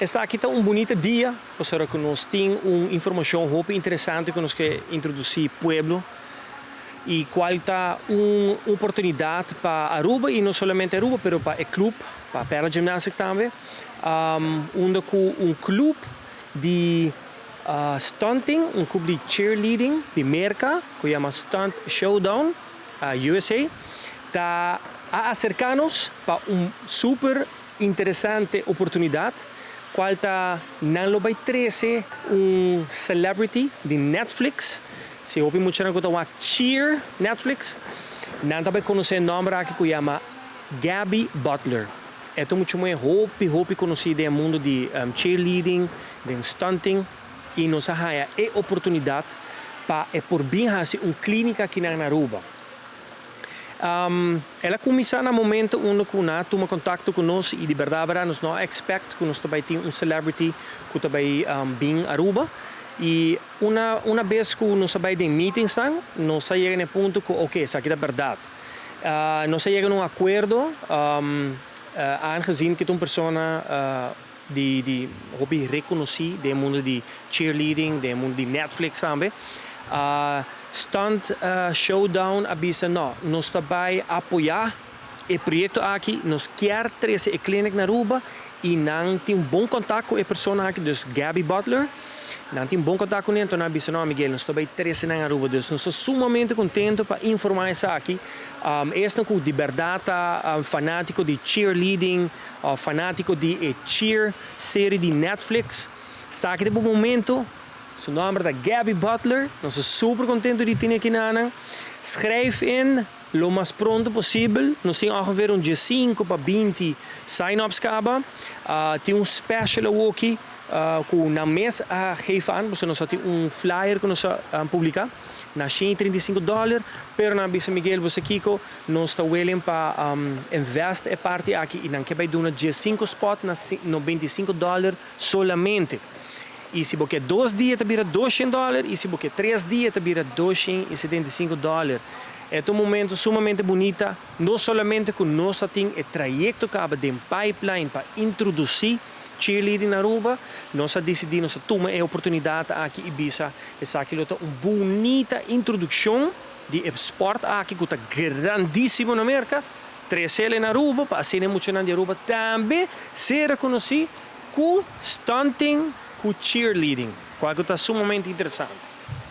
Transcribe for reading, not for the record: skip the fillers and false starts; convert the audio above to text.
Esta aqui está bonito dia, ou seja, que nós temos uma informação muito interessante que nós queremos introduzir ao pueblo e qual está uma oportunidade para Aruba e não somente Aruba, mas para o clube, para a Perla Gymnastics também, onde um clube de stunting, um clube de cheerleading de Merca, que se chama Stunt Showdown, USA, está a acercar-nos para uma super interessante oportunidade, qual está não vai trazer um celebrity de Netflix. Se houve muito na conta Cheer Netflix, não vai conhecer o nome aqui que se chama Gabby Butler. É muito mais hope conhecido no mundo de cheerleading, de stunting, e nos há a oportunidade para por bem fazer uma clínica aqui na Aruba. Ela começou no momento onde ela toma contato conosco e de verdade nós não expect que nós também temos um celebrity que também bem Aruba. E uma vez que nós vai de meetings, nós chegamos no ponto que, ok, isso aqui é verdade. Nós chegamos a um acordo, aangezien que uma pessoa de hobby reconhecida do mundo de cheerleading, do mundo de Netflix também. Stunt Showdown avisa não, nós também apoiar o projeto aqui, nós queremos trazer a clínica na Aruba e não tem bom contato com a pessoa aqui, dus Gabby Butler. Não tem bom contato com ele, então avisa não, Miguel, nós também trazer na Aruba, dus nós estamos sumamente contentos para informar isso aqui. Este é de verdade fanático de cheerleading, fanático de cheer série de Netflix. Está aqui no momento. Seu nome é Gabby Butler. Nós estamos super contentes de ter aqui na Ana. Schrijf in lo mais pronto possível. Nós temos ongeveer dia 5 para 20 sign-ups. Tem special aqui que na mês geven aan. Nós temos flyer que nós publicar. Na $135, pero na bisa Miguel, você Kiko, nós está willing para invest a parte aqui e não que vai dar dia 5 spot no $25 solamente. E se você 2 dias, te vira $200. E se você 3 dias, te vira $275. É um momento sumamente bonito, não somente que nós temos o trajeto que de pipeline para introduzir cheerleading na Aruba, nós decidimos tomar a oportunidade aqui em Ibiza. Essa aqui é uma bonita introdução de esporte aqui que está grandíssimo na América. Trazer na Aruba, para ser muito na Aruba também ser reconhecido com stunting, com cheerleading, que está sumamente interessante.